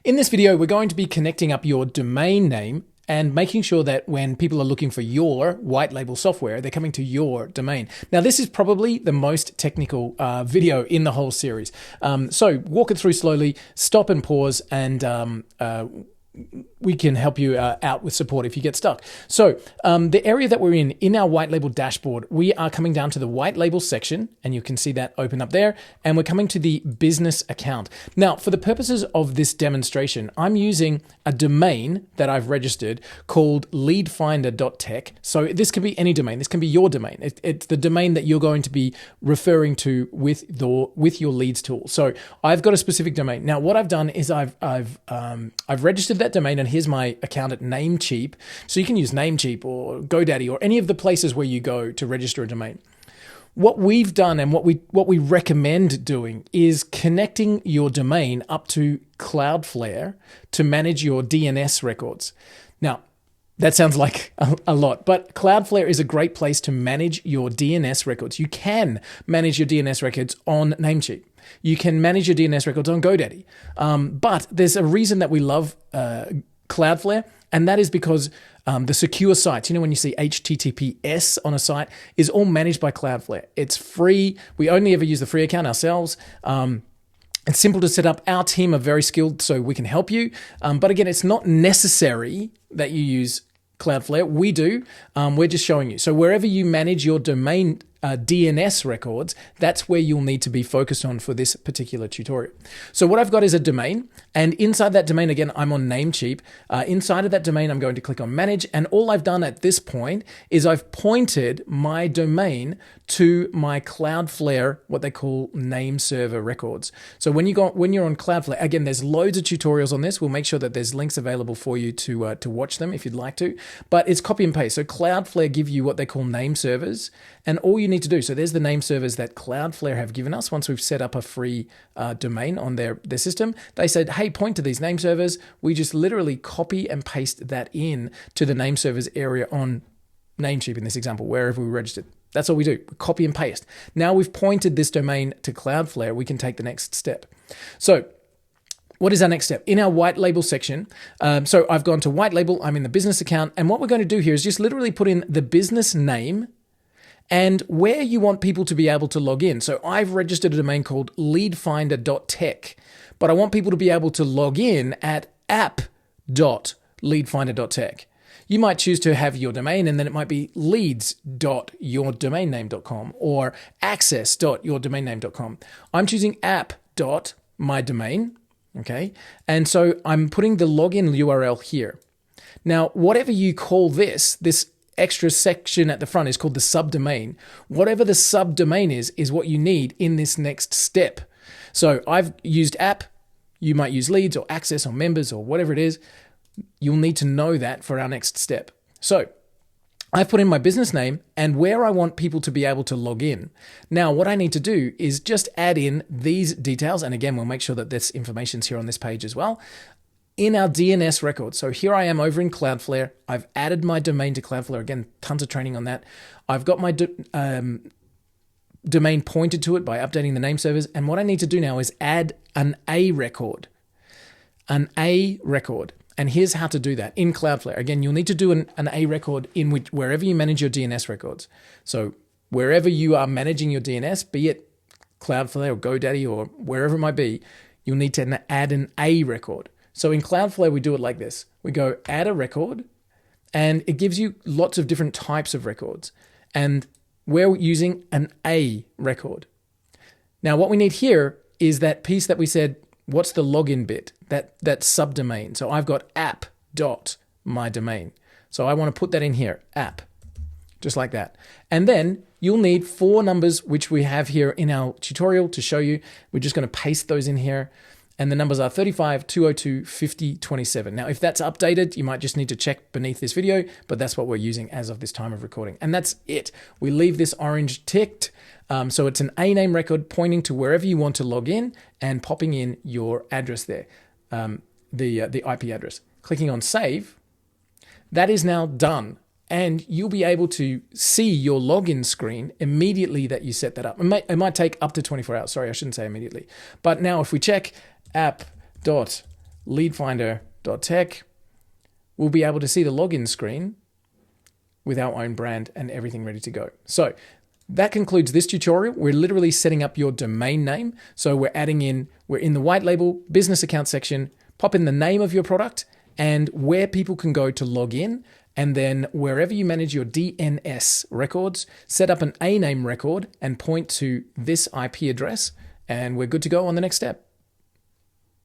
In this video, we're going to be connecting up your domain name and making sure that when people are looking for your white label software, they're coming to your domain. Now, this is probably the most technical video in the whole series. So walk it through slowly, stop and pause, and we can help you out with support if you get stuck. So the area that we're in our white label dashboard, we are coming down to the white label section, and you can see that open up there, and we're coming to the business account. Now, for the purposes of this demonstration, I'm using a domain that I've registered called leadfinder.tech. So this can be any domain. This can be your domain. It's the domain that you're going to be referring to with your leads tool. So I've got a specific domain. Now, what I've done is I've registered that domain, and here's my account at Namecheap. So you can use Namecheap or GoDaddy or any of the places where you go to register a domain. What we've done and what we recommend doing is connecting your domain up to Cloudflare to manage your DNS records. Now, that sounds like a lot, but Cloudflare is a great place to manage your DNS records. You can manage your DNS records on Namecheap. You can manage your DNS records on GoDaddy. But there's a reason that we love Cloudflare, and that is because the secure sites, when you see HTTPS on a site, is all managed by Cloudflare. It's free. We only ever use the free account ourselves. It's simple to set up. Our team are very skilled, so we can help you. But again, it's not necessary that you use Cloudflare. We do. We're just showing you. So wherever you manage your domain DNS records, that's where you'll need to be focused on for this particular tutorial. So what I've got is a domain, and inside that domain, again, I'm on Namecheap. Inside of that domain, I'm going to click on Manage, and all I've done at this point is I've pointed my domain to my Cloudflare, what they call name server records. So when you're on Cloudflare, again, there's loads of tutorials on this. We'll make sure that there's links available for you to watch them if you'd like to, but it's copy and paste. So Cloudflare give you what they call name servers, and all you need to do, so there's the name servers that Cloudflare have given us once we've set up a free domain on their system. They said, hey, point to these name servers. We just literally copy and paste that in to the name servers area on Namecheap in this example, wherever we registered. That's all we do, copy and paste. Now we've pointed this domain to Cloudflare, we can take the next step. So what is our next step? In our white label section, so I've gone to white label, I'm in the business account, and what we're going to do here is just literally put in the business name and where you want people to be able to log in. So I've registered a domain called leadfinder.tech, but I want people to be able to log in at app.leadfinder.tech. You might choose to have your domain, and then it might be leads.yourdomainname.com or access.yourdomainname.com. I'm choosing app.mydomain, okay? And so I'm putting the login URL here. Now, whatever you call this extra section at the front is called the subdomain. Whatever the subdomain is what you need in this next step. So I've used app, you might use leads or access or members or whatever it is. You'll need to know that for our next step. So I've put in my business name and where I want people to be able to log in. Now, what I need to do is just add in these details. And again, we'll make sure that this information's here on this page as well. In our DNS record. So here I am over in Cloudflare. I've added my domain to Cloudflare. Again, tons of training on that. I've got my domain pointed to it by updating the name servers. And what I need to do now is add an A record. An A record. And here's how to do that in Cloudflare. Again, you'll need to do an A record in wherever you manage your DNS records. So wherever you are managing your DNS, be it Cloudflare or GoDaddy or wherever it might be, you'll need to add an A record. So in Cloudflare, we do it like this. We go add a record, and it gives you lots of different types of records. And we're using an A record. Now, what we need here is that piece that we said, what's the login bit, that subdomain. So I've got app.mydomain. So I want to put that in here, app, just like that. And then you'll need 4 numbers, which we have here in our tutorial to show you. We're just going to paste those in here. And the numbers are 35, 202, 50, 27. Now, if that's updated, you might just need to check beneath this video, but that's what we're using as of this time of recording. And that's it. We leave this orange ticked. So it's an A name record pointing to wherever you want to log in and popping in your address there, the IP address. Clicking on save. That is now done. And you'll be able to see your login screen immediately that you set that up. It might take up to 24 hours. Sorry, I shouldn't say immediately. But now if we check app.leadfinder.tech, leadfinder.tech, we'll be able to see the login screen with our own brand and everything ready to go. So that concludes this tutorial. We're literally setting up your domain name. So we're in the white label business account section, pop in the name of your product and where people can go to log in. And then wherever you manage your DNS records, set up an A name record and point to this IP address. And we're good to go on the next step.